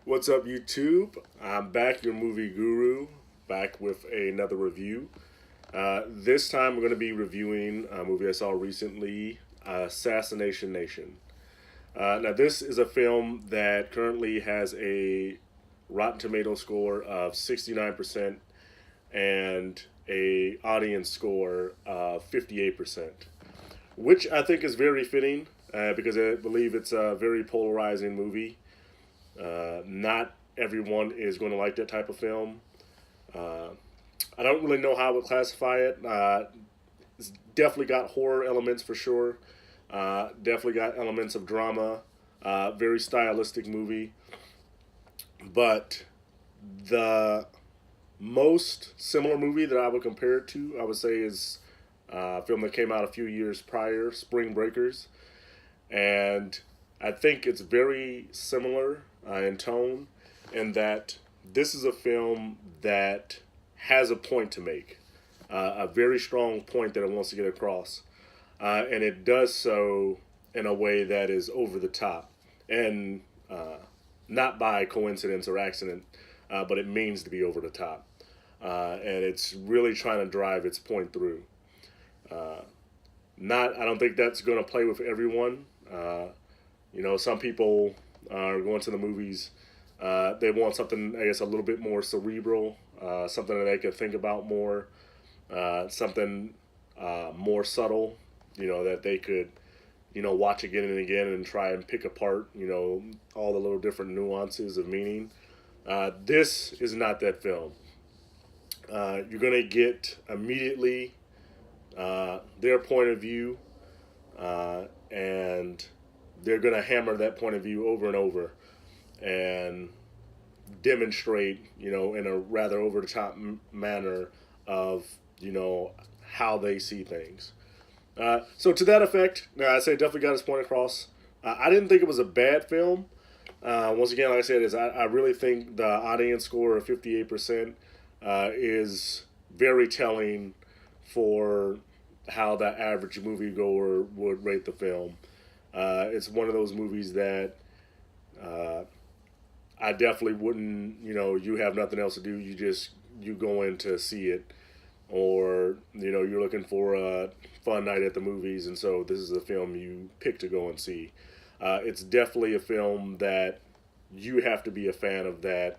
What's up, YouTube? I'm back, your movie guru, back with another review. This time, we're going to be reviewing a movie I saw recently, Assassination Nation. Now, this is a film that currently has a Rotten Tomato score of 69% and a audience score of 58%, which I think is very fitting because I believe it's a very polarizing movie. Not everyone is going to like that type of film. Uh, I don't really know how I would classify it. It's definitely got horror elements for sure. Definitely got elements of drama. Very stylistic movie. But the most similar movie that I would compare it to, I would say, is a film that came out a few years prior, Spring Breakers. And I think it's very similar in tone, in that this is a film that has a point to make, a very strong point that it wants to get across, and it does so in a way that is over the top, and not by coincidence or accident, but it means to be over the top, and it's really trying to drive its point through. Not, I don't think that's going to play with everyone. Some people are going to the movies. They want something, I guess, a little bit more cerebral, something that they could think about more, something more subtle, that they could, watch again and again and try and pick apart, all the little different nuances of meaning. This is not that film. You're going to get immediately their point of view, and they're going to hammer that point of view over and over and demonstrate, in a rather over the top manner of, how they see things. So to that effect, I say definitely got his point across. I didn't think it was a bad film. Once again, like I said, I really think the audience score of 58% is very telling for how the average moviegoer would rate the film. It's one of those movies that I definitely wouldn't. You have nothing else to do. You go in to see it, or you're looking for a fun night at the movies, and so this is a film you pick to go and see. It's definitely a film that you have to be a fan of. That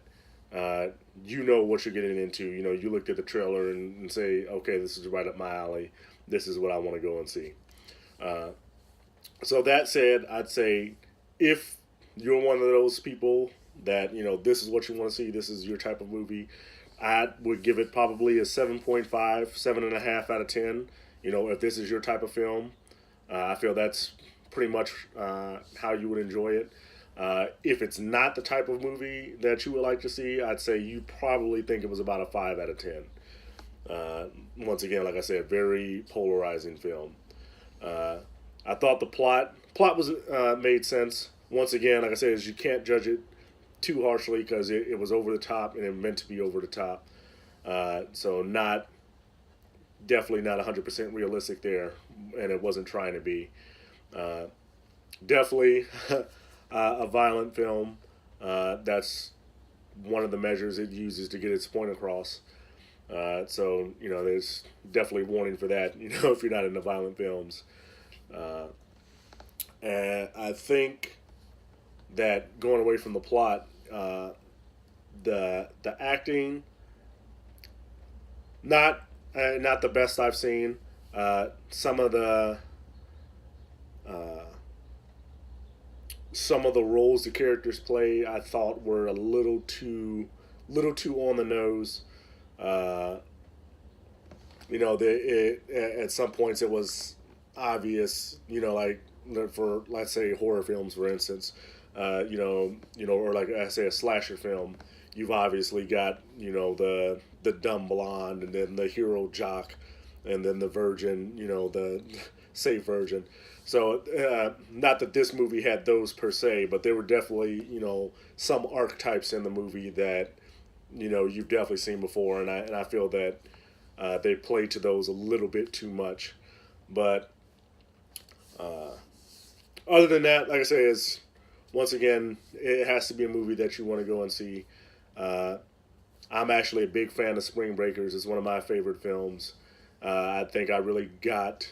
what you're getting into. You looked at the trailer and say, okay, this is right up my alley. This is what I want to go and see. So that said, I'd say if you're one of those people that, this is what you want to see, this is your type of movie, I would give it probably a 7.5, 7.5 out of 10. If this is your type of film, I feel that's pretty much how you would enjoy it. If it's not the type of movie that you would like to see, I'd say you probably think it was about a 5 out of 10. Once again, like I said, very polarizing film. I thought the plot was made sense. Once again, like I said, is you can't judge it too harshly because it was over the top and it meant to be over the top. So definitely not 100% realistic there, and it wasn't trying to be. Definitely a violent film. That's one of the measures it uses to get its point across. So there's definitely warning for that. If you're not into violent films. And I think that going away from the plot, the acting, not the best I've seen. Some of the roles the characters play, I thought were a little too on the nose. At some points it was obvious, like for, let's say, horror films, for instance, or like I say, a slasher film. You've obviously got the dumb blonde, and then the hero jock, and then the virgin, the safe virgin. So not that this movie had those per se, but there were definitely some archetypes in the movie that you've definitely seen before, and I feel that they played to those a little bit too much. But other than that, like I say, is once again, it has to be a movie that you want to go and see. Uh, I'm actually a big fan of Spring Breakers. It's one of my favorite films. I think I really got,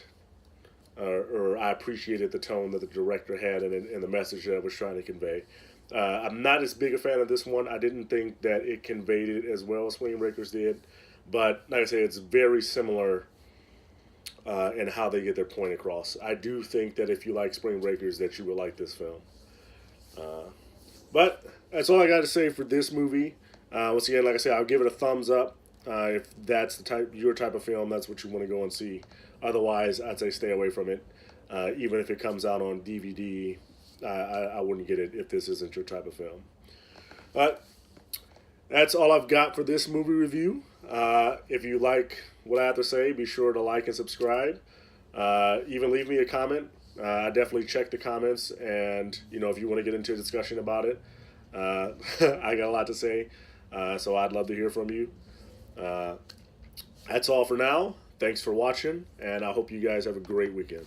or I appreciated the tone that the director had and the message that it was trying to convey. I'm not as big a fan of this one. I didn't think that it conveyed it as well as Spring Breakers did. But like I say, it's very similar in how they get their point across. I do think that if you like Spring Breakers, that you will like this film. But that's all I got to say for this movie. Once again, like I said, I'll give it a thumbs up. If that's your type of film, that's what you want to go and see. Otherwise, I'd say stay away from it. Even if it comes out on DVD, I wouldn't get it if this isn't your type of film. But that's all I've got for this movie review. If you like what I have to say, be sure to like and subscribe. Even leave me a comment. I definitely check the comments, and if you want to get into a discussion about it, I got a lot to say, so I'd love to hear from you. That's all for now. Thanks for watching, and I hope you guys have a great weekend.